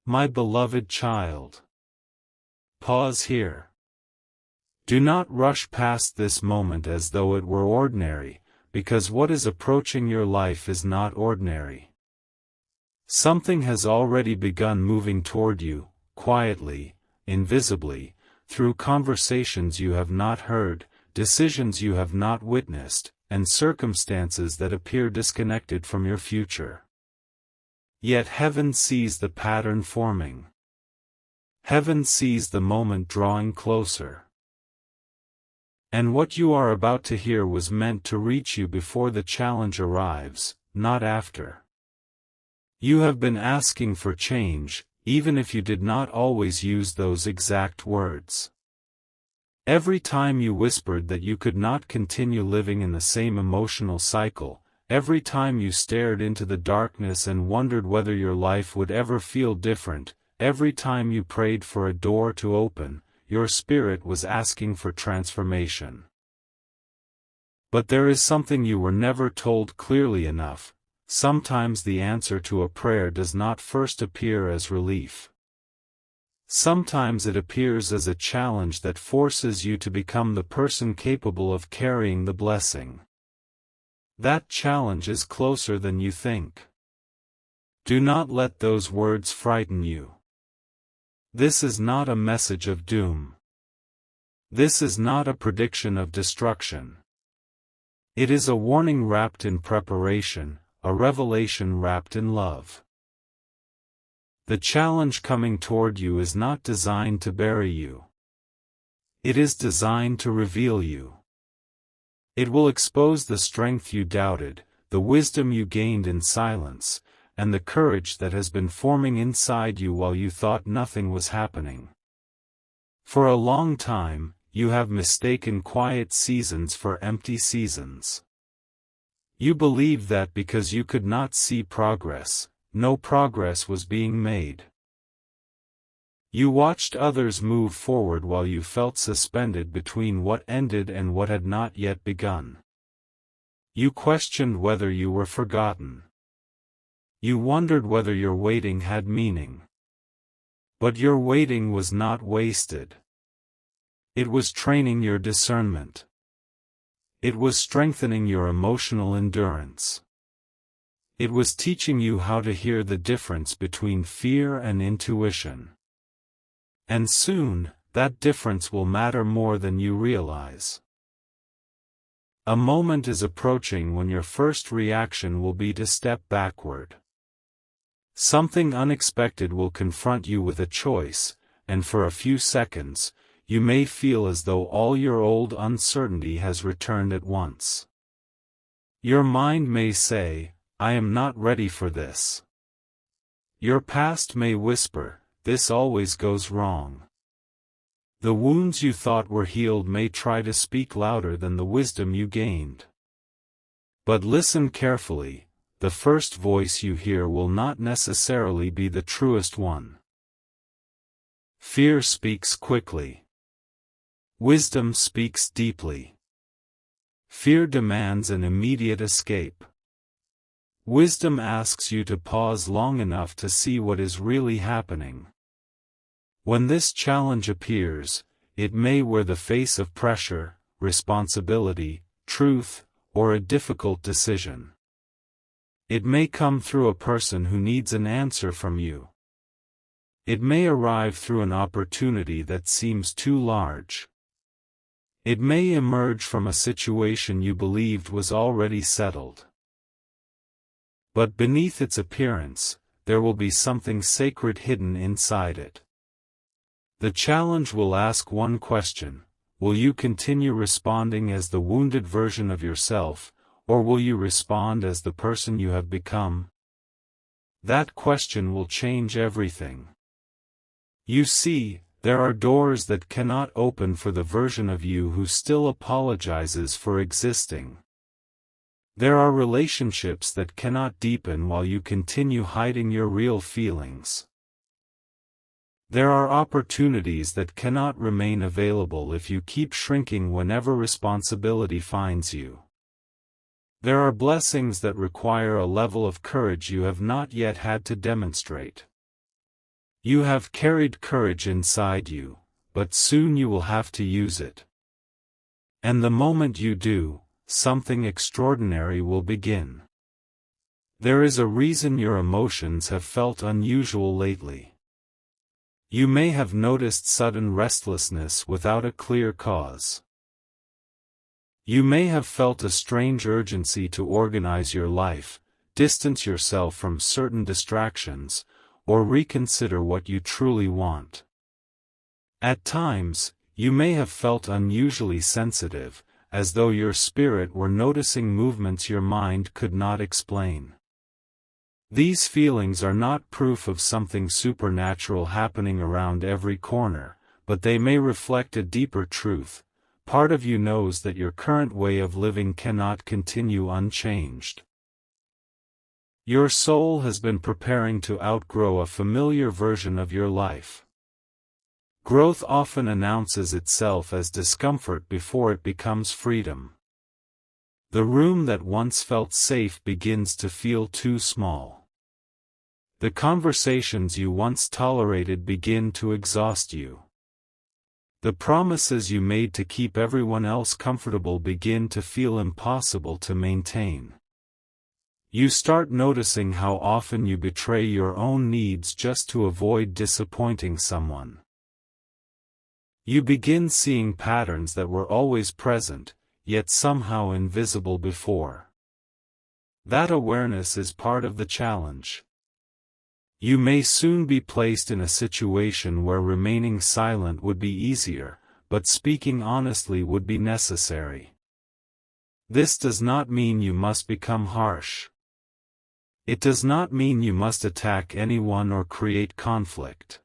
My beloved child. Pause here. Do not rush past this moment as though it were ordinary, because what is approaching your life is not ordinary. Something has already begun moving toward you, quietly, invisibly, through conversations you have not heard, decisions you have not witnessed, and circumstances that appear disconnected from your future. Yet heaven sees the pattern forming. Heaven sees the moment drawing closer. And what you are about to hear was meant to reach you before the challenge arrives, not after. You have been asking for change, even if you did not always use those exact words. Every time you whispered that you could not continue living in the same emotional cycle, every time you stared into the darkness and wondered whether your life would ever feel different, every time you prayed for a door to open, your spirit was asking for transformation. But there is something you were never told clearly enough. Sometimes the answer to a prayer does not first appear as relief. Sometimes it appears as a challenge that forces you to become the person capable of carrying the blessing. That challenge is closer than you think. Do not let those words frighten you. This is not a message of doom. This is not a prediction of destruction. It is a warning wrapped in preparation, a revelation wrapped in love. The challenge coming toward you is not designed to bury you. It is designed to reveal you. It will expose the strength you doubted, the wisdom you gained in silence, and the courage that has been forming inside you while you thought nothing was happening. For a long time, you have mistaken quiet seasons for empty seasons. You believed that because you could not see progress, no progress was being made. You watched others move forward while you felt suspended between what ended and what had not yet begun. You questioned whether you were forgotten. You wondered whether your waiting had meaning. But your waiting was not wasted. It was training your discernment. It was strengthening your emotional endurance. It was teaching you how to hear the difference between fear and intuition. And soon, that difference will matter more than you realize. A moment is approaching when your first reaction will be to step backward. Something unexpected will confront you with a choice, and for a few seconds, you may feel as though all your old uncertainty has returned at once. Your mind may say, "I am not ready for this." Your past may whisper, "This always goes wrong." The wounds you thought were healed may try to speak louder than the wisdom you gained. But listen carefully, the first voice you hear will not necessarily be the truest one. Fear speaks quickly. Wisdom speaks deeply. Fear demands an immediate escape. Wisdom asks you to pause long enough to see what is really happening. When this challenge appears, it may wear the face of pressure, responsibility, truth, or a difficult decision. It may come through a person who needs an answer from you. It may arrive through an opportunity that seems too large. It may emerge from a situation you believed was already settled. But beneath its appearance, there will be something sacred hidden inside it. The challenge will ask one question: will you continue responding as the wounded version of yourself, or will you respond as the person you have become? That question will change everything. You see, there are doors that cannot open for the version of you who still apologizes for existing. There are relationships that cannot deepen while you continue hiding your real feelings. There are opportunities that cannot remain available if you keep shrinking whenever responsibility finds you. There are blessings that require a level of courage you have not yet had to demonstrate. You have carried courage inside you, but soon you will have to use it. And the moment you do, something extraordinary will begin. There is a reason your emotions have felt unusual lately. You may have noticed sudden restlessness without a clear cause. You may have felt a strange urgency to organize your life, distance yourself from certain distractions, or reconsider what you truly want. At times, you may have felt unusually sensitive, as though your spirit were noticing movements your mind could not explain. These feelings are not proof of something supernatural happening around every corner, but they may reflect a deeper truth. Part of you knows that your current way of living cannot continue unchanged. Your soul has been preparing to outgrow a familiar version of your life. Growth often announces itself as discomfort before it becomes freedom. The room that once felt safe begins to feel too small. The conversations you once tolerated begin to exhaust you. The promises you made to keep everyone else comfortable begin to feel impossible to maintain. You start noticing how often you betray your own needs just to avoid disappointing someone. You begin seeing patterns that were always present, yet somehow invisible before. That awareness is part of the challenge. You may soon be placed in a situation where remaining silent would be easier, but speaking honestly would be necessary. This does not mean you must become harsh. It does not mean you must attack anyone or create conflict.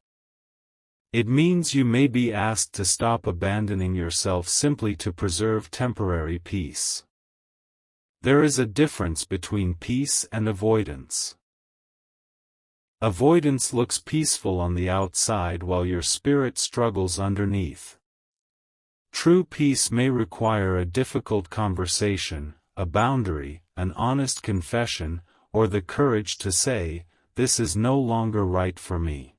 It means you may be asked to stop abandoning yourself simply to preserve temporary peace. There is a difference between peace and avoidance. Avoidance looks peaceful on the outside while your spirit struggles underneath. True peace may require a difficult conversation, a boundary, an honest confession, or the courage to say, "This is no longer right for me."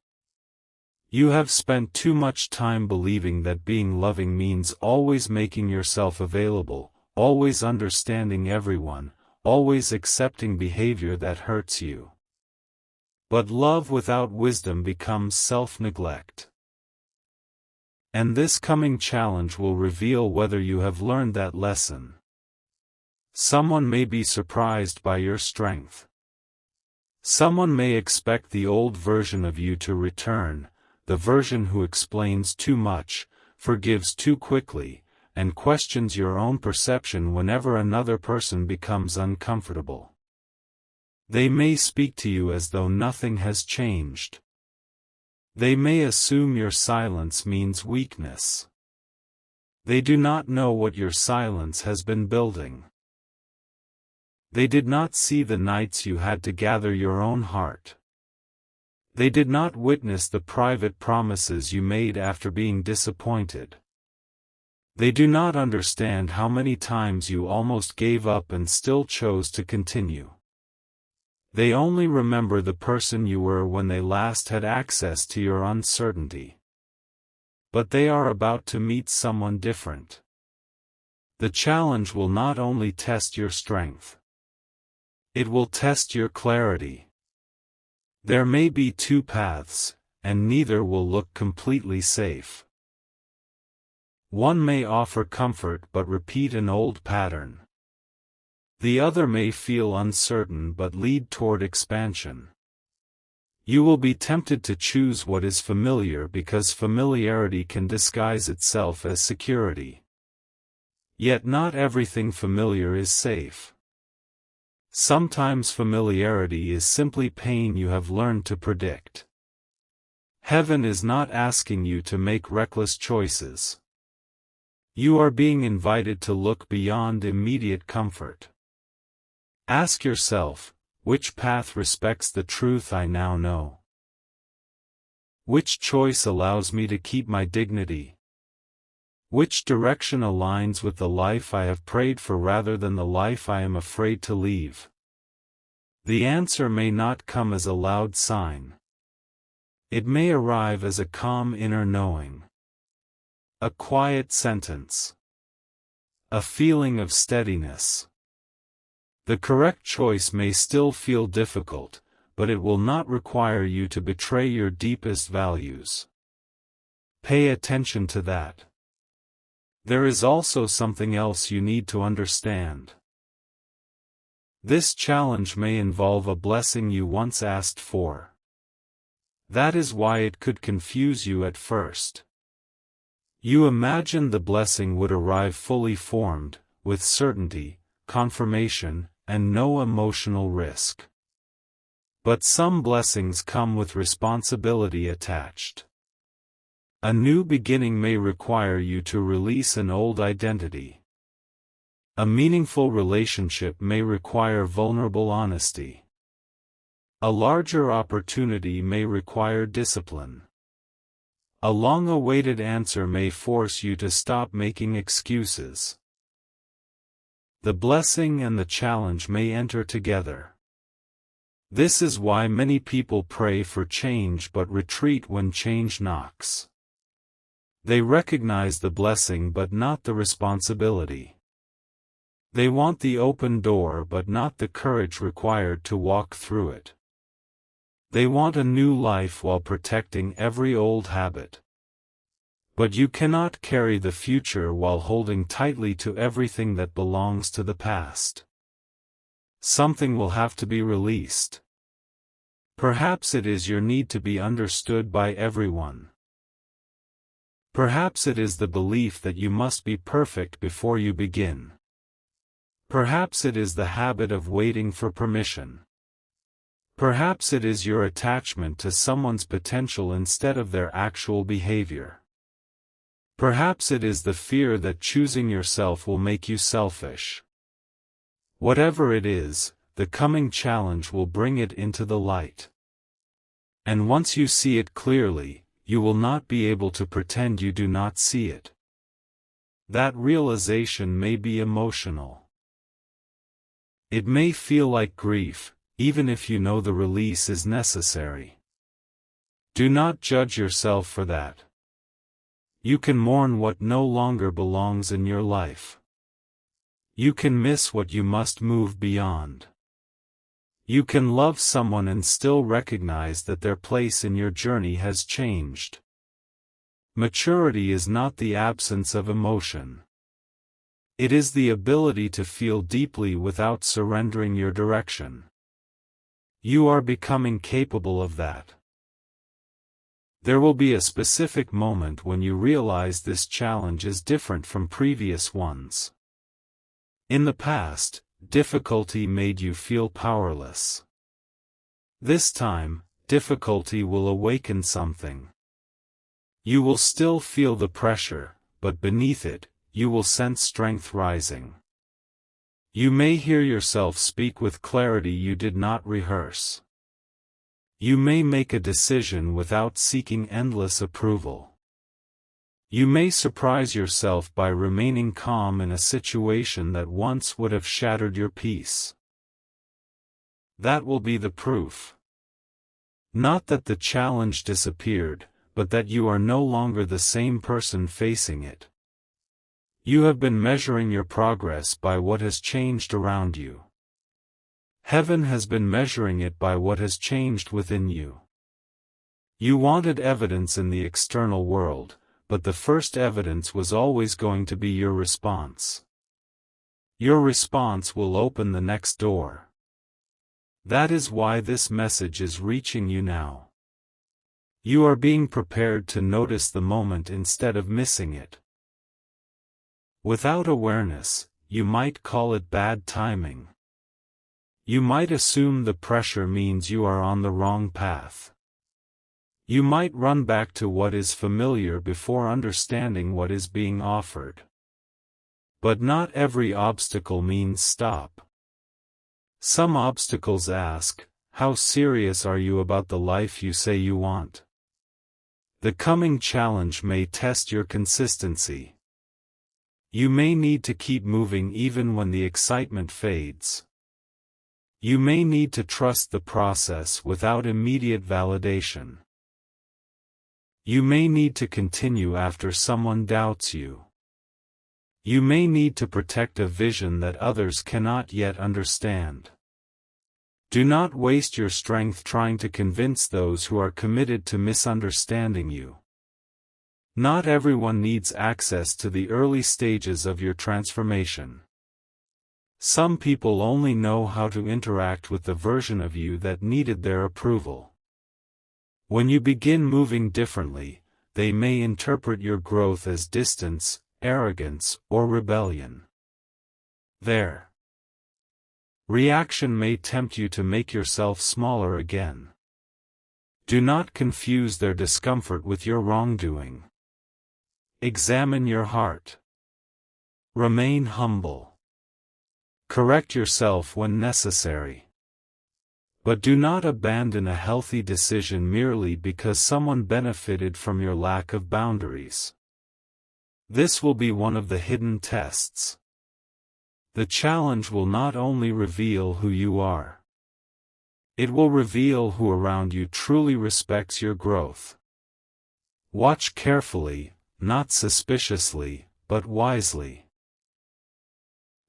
You have spent too much time believing that being loving means always making yourself available, always understanding everyone, always accepting behavior that hurts you. But love without wisdom becomes self-neglect. And this coming challenge will reveal whether you have learned that lesson. Someone may be surprised by your strength. Someone may expect the old version of you to return, the version who explains too much, forgives too quickly, and questions your own perception whenever another person becomes uncomfortable. They may speak to you as though nothing has changed. They may assume your silence means weakness. They do not know what your silence has been building. They did not see the nights you had to gather your own heart. They did not witness the private promises you made after being disappointed. They do not understand how many times you almost gave up and still chose to continue. They only remember the person you were when they last had access to your uncertainty. But they are about to meet someone different. The challenge will not only test your strength. It will test your clarity. There may be two paths, and neither will look completely safe. One may offer comfort but repeat an old pattern. The other may feel uncertain but lead toward expansion. You will be tempted to choose what is familiar because familiarity can disguise itself as security. Yet not everything familiar is safe. Sometimes familiarity is simply pain you have learned to predict. Heaven is not asking you to make reckless choices. You are being invited to look beyond immediate comfort. Ask yourself, which path respects the truth I now know? Which choice allows me to keep my dignity? Which direction aligns with the life I have prayed for rather than the life I am afraid to leave? The answer may not come as a loud sign. It may arrive as a calm inner knowing, a quiet sentence, a feeling of steadiness. The correct choice may still feel difficult, but it will not require you to betray your deepest values. Pay attention to that. There is also something else you need to understand. This challenge may involve a blessing you once asked for. That is why it could confuse you at first. You imagined the blessing would arrive fully formed, with certainty, confirmation, and no emotional risk. But some blessings come with responsibility attached. A new beginning may require you to release an old identity. A meaningful relationship may require vulnerable honesty. A larger opportunity may require discipline. A long-awaited answer may force you to stop making excuses. The blessing and the challenge may enter together. This is why many people pray for change but retreat when change knocks. They recognize the blessing but not the responsibility. They want the open door but not the courage required to walk through it. They want a new life while protecting every old habit. But you cannot carry the future while holding tightly to everything that belongs to the past. Something will have to be released. Perhaps it is your need to be understood by everyone. Perhaps it is the belief that you must be perfect before you begin. Perhaps it is the habit of waiting for permission. Perhaps it is your attachment to someone's potential instead of their actual behavior. Perhaps it is the fear that choosing yourself will make you selfish. Whatever it is, the coming challenge will bring it into the light. And once you see it clearly, you will not be able to pretend you do not see it. That realization may be emotional. It may feel like grief, even if you know the release is necessary. Do not judge yourself for that. You can mourn what no longer belongs in your life. You can miss what you must move beyond. You can love someone and still recognize that their place in your journey has changed. Maturity is not the absence of emotion. It is the ability to feel deeply without surrendering your direction. You are becoming capable of that. There will be a specific moment when you realize this challenge is different from previous ones. In the past, difficulty made you feel powerless. This time, difficulty will awaken something. You will still feel the pressure, but beneath it, you will sense strength rising. You may hear yourself speak with clarity you did not rehearse. You may make a decision without seeking endless approval. You may surprise yourself by remaining calm in a situation that once would have shattered your peace. That will be the proof. Not that the challenge disappeared, but that you are no longer the same person facing it. You have been measuring your progress by what has changed around you. Heaven has been measuring it by what has changed within you. You wanted evidence in the external world, but the first evidence was always going to be your response. Your response will open the next door. That is why this message is reaching you now. You are being prepared to notice the moment instead of missing it. Without awareness, you might call it bad timing. You might assume the pressure means you are on the wrong path. You might run back to what is familiar before understanding what is being offered. But not every obstacle means stop. Some obstacles ask, how serious are you about the life you say you want? The coming challenge may test your consistency. You may need to keep moving even when the excitement fades. You may need to trust the process without immediate validation. You may need to continue after someone doubts you. You may need to protect a vision that others cannot yet understand. Do not waste your strength trying to convince those who are committed to misunderstanding you. Not everyone needs access to the early stages of your transformation. Some people only know how to interact with the version of you that needed their approval. When you begin moving differently, they may interpret your growth as distance, arrogance, or rebellion. Their reaction may tempt you to make yourself smaller again. Do not confuse their discomfort with your wrongdoing. Examine your heart. Remain humble. Correct yourself when necessary. But do not abandon a healthy decision merely because someone benefited from your lack of boundaries. This will be one of the hidden tests. The challenge will not only reveal who you are. It will reveal who around you truly respects your growth. Watch carefully, not suspiciously, but wisely.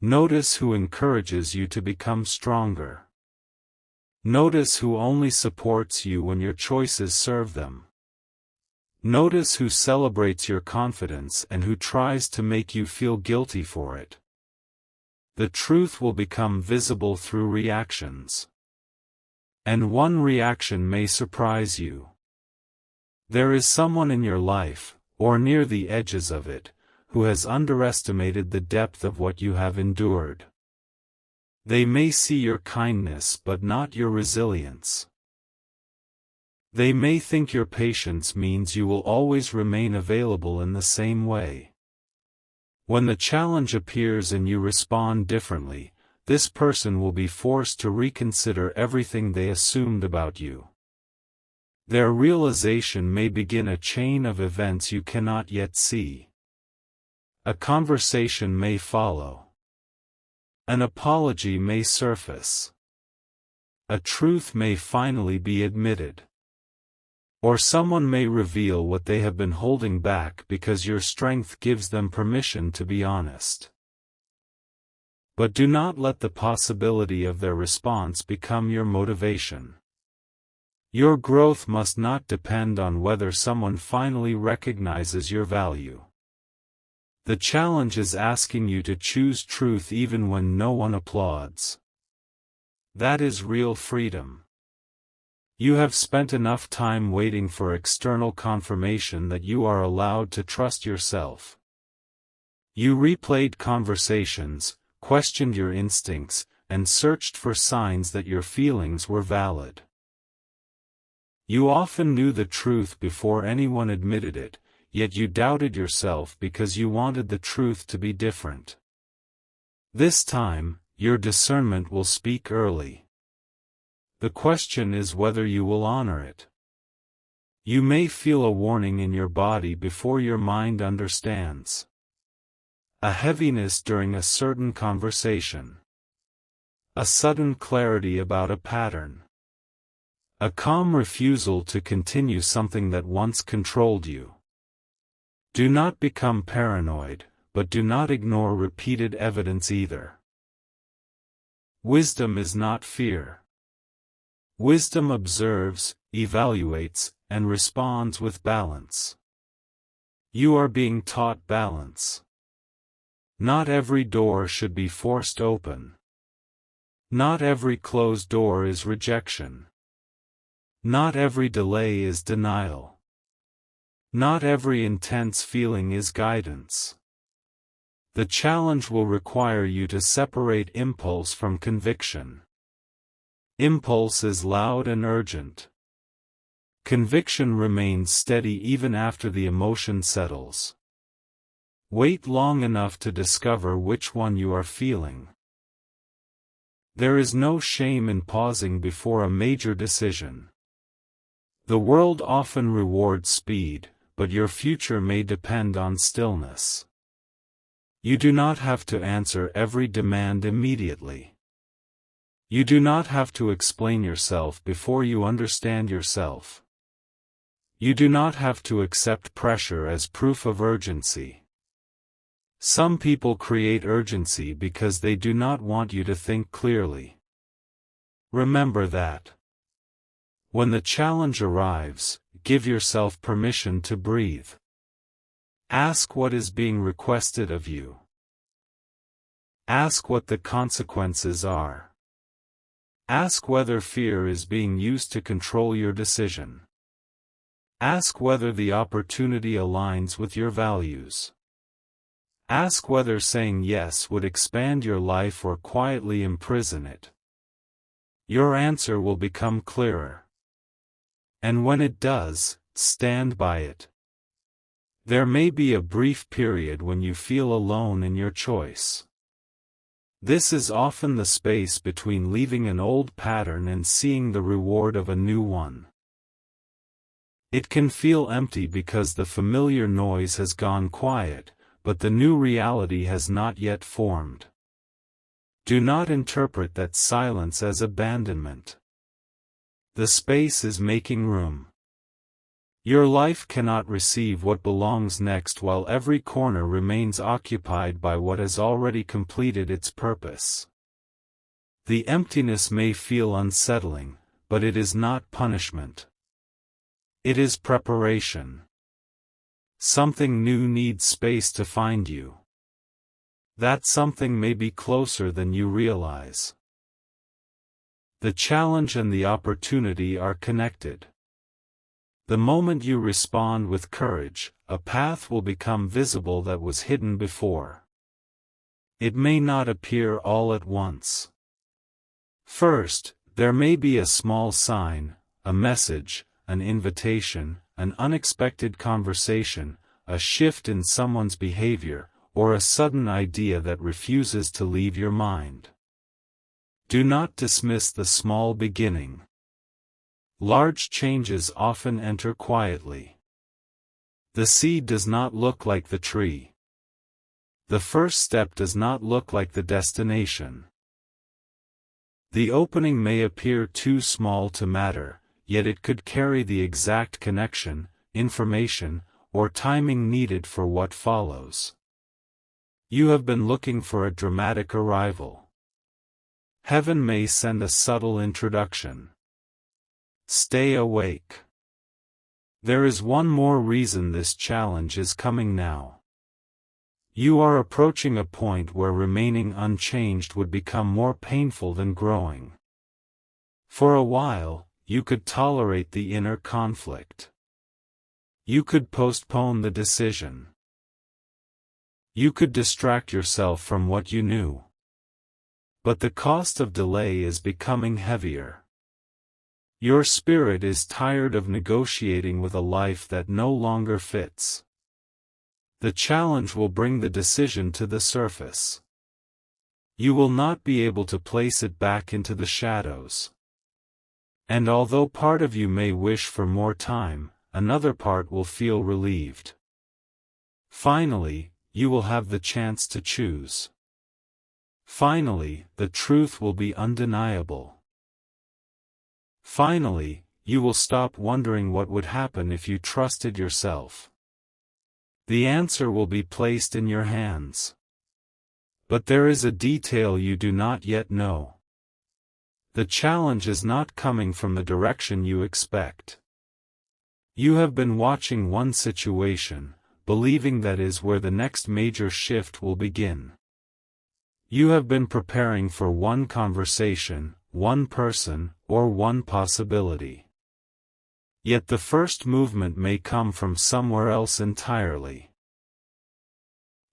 Notice who encourages you to become stronger. Notice who only supports you when your choices serve them. Notice who celebrates your confidence and who tries to make you feel guilty for it. The truth will become visible through reactions. And one reaction may surprise you. There is someone in your life, or near the edges of it, who has underestimated the depth of what you have endured. They may see your kindness but not your resilience. They may think your patience means you will always remain available in the same way. When the challenge appears and you respond differently, this person will be forced to reconsider everything they assumed about you. Their realization may begin a chain of events you cannot yet see. A conversation may follow. An apology may surface. A truth may finally be admitted. Or someone may reveal what they have been holding back because your strength gives them permission to be honest. But do not let the possibility of their response become your motivation. Your growth must not depend on whether someone finally recognizes your value. The challenge is asking you to choose truth even when no one applauds. That is real freedom. You have spent enough time waiting for external confirmation that you are allowed to trust yourself. You replayed conversations, questioned your instincts, and searched for signs that your feelings were valid. You often knew the truth before anyone admitted it, yet you doubted yourself because you wanted the truth to be different. This time, your discernment will speak early. The question is whether you will honor it. You may feel a warning in your body before your mind understands. A heaviness during a certain conversation. A sudden clarity about a pattern. A calm refusal to continue something that once controlled you. Do not become paranoid, but do not ignore repeated evidence either. Wisdom is not fear. Wisdom observes, evaluates, and responds with balance. You are being taught balance. Not every door should be forced open. Not every closed door is rejection. Not every delay is denial. Not every intense feeling is guidance. The challenge will require you to separate impulse from conviction. Impulse is loud and urgent. Conviction remains steady even after the emotion settles. Wait long enough to discover which one you are feeling. There is no shame in pausing before a major decision. The world often rewards speed, but your future may depend on stillness. You do not have to answer every demand immediately. You do not have to explain yourself before you understand yourself. You do not have to accept pressure as proof of urgency. Some people create urgency because they do not want you to think clearly. Remember that. When the challenge arrives, give yourself permission to breathe. Ask what is being requested of you. Ask what the consequences are. Ask whether fear is being used to control your decision. Ask whether the opportunity aligns with your values. Ask whether saying yes would expand your life or quietly imprison it. Your answer will become clearer. And when it does, stand by it. There may be a brief period when you feel alone in your choice. This is often the space between leaving an old pattern and seeing the reward of a new one. It can feel empty because the familiar noise has gone quiet, but the new reality has not yet formed. Do not interpret that silence as abandonment. The space is making room. Your life cannot receive what belongs next while every corner remains occupied by what has already completed its purpose. The emptiness may feel unsettling, but it is not punishment. It is preparation. Something new needs space to find you. That something may be closer than you realize. The challenge and the opportunity are connected. The moment you respond with courage, a path will become visible that was hidden before. It may not appear all at once. First, there may be a small sign, a message, an invitation, an unexpected conversation, a shift in someone's behavior, or a sudden idea that refuses to leave your mind. Do not dismiss the small beginning. Large changes often enter quietly. The seed does not look like the tree. The first step does not look like the destination. The opening may appear too small to matter, yet it could carry the exact connection, information, or timing needed for what follows. You have been looking for a dramatic arrival. Heaven may send a subtle introduction. Stay awake. There is one more reason this challenge is coming now. You are approaching a point where remaining unchanged would become more painful than growing. For a while, you could tolerate the inner conflict. You could postpone the decision. You could distract yourself from what you knew. But the cost of delay is becoming heavier. Your spirit is tired of negotiating with a life that no longer fits. The challenge will bring the decision to the surface. You will not be able to place it back into the shadows. And although part of you may wish for more time, another part will feel relieved. Finally, you will have the chance to choose. Finally, the truth will be undeniable. Finally, you will stop wondering what would happen if you trusted yourself. The answer will be placed in your hands. But there is a detail you do not yet know. The challenge is not coming from the direction you expect. You have been watching one situation, believing that is where the next major shift will begin. You have been preparing for one conversation, one person, or one possibility. Yet the first movement may come from somewhere else entirely.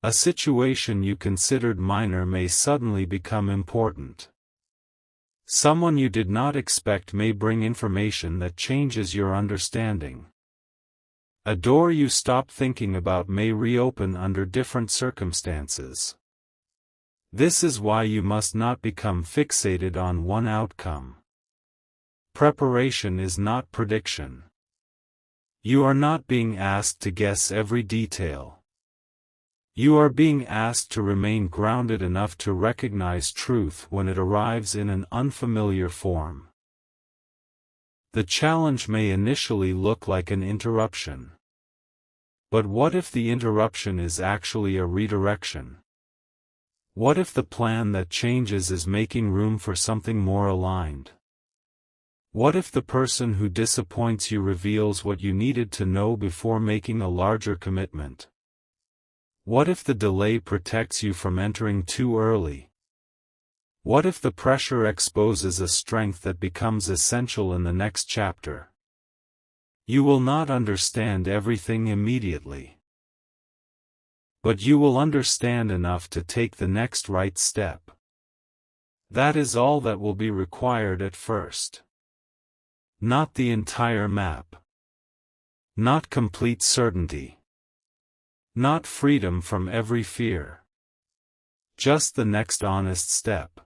A situation you considered minor may suddenly become important. Someone you did not expect may bring information that changes your understanding. A door you stopped thinking about may reopen under different circumstances. This is why you must not become fixated on one outcome. Preparation is not prediction. You are not being asked to guess every detail. You are being asked to remain grounded enough to recognize truth when it arrives in an unfamiliar form. The challenge may initially look like an interruption. But what if the interruption is actually a redirection? What if the plan that changes is making room for something more aligned? What if the person who disappoints you reveals what you needed to know before making a larger commitment? What if the delay protects you from entering too early? What if the pressure exposes a strength that becomes essential in the next chapter? You will not understand everything immediately. But you will understand enough to take the next right step. That is all that will be required at first. Not the entire map. Not complete certainty. Not freedom from every fear. Just the next honest step.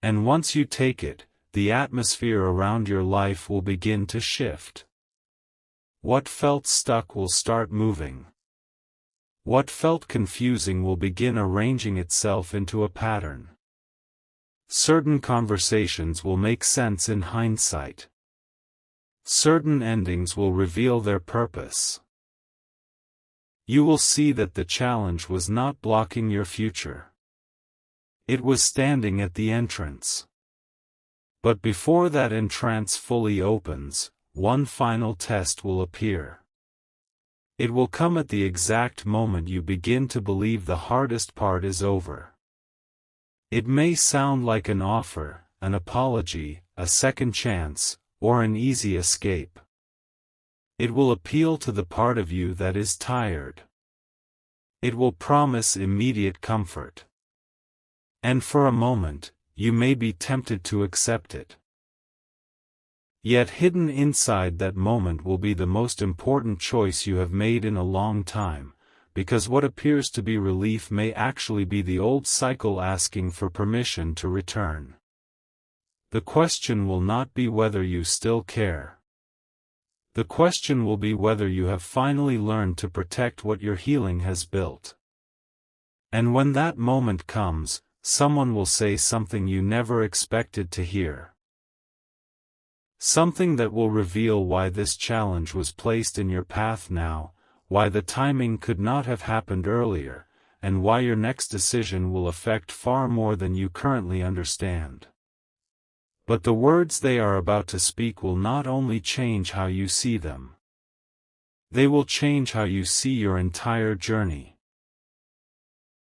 And once you take it, the atmosphere around your life will begin to shift. What felt stuck will start moving. What felt confusing will begin arranging itself into a pattern. Certain conversations will make sense in hindsight. Certain endings will reveal their purpose. You will see that the challenge was not blocking your future. It was standing at the entrance. But before that entrance fully opens, one final test will appear. It will come at the exact moment you begin to believe the hardest part is over. It may sound like an offer, an apology, a second chance, or an easy escape. It will appeal to the part of you that is tired. It will promise immediate comfort. And for a moment, you may be tempted to accept it. Yet hidden inside that moment will be the most important choice you have made in a long time, because what appears to be relief may actually be the old cycle asking for permission to return. The question will not be whether you still care. The question will be whether you have finally learned to protect what your healing has built. And when that moment comes, someone will say something you never expected to hear. Something that will reveal why this challenge was placed in your path now, why the timing could not have happened earlier, and why your next decision will affect far more than you currently understand. But the words they are about to speak will not only change how you see them. They will change how you see your entire journey.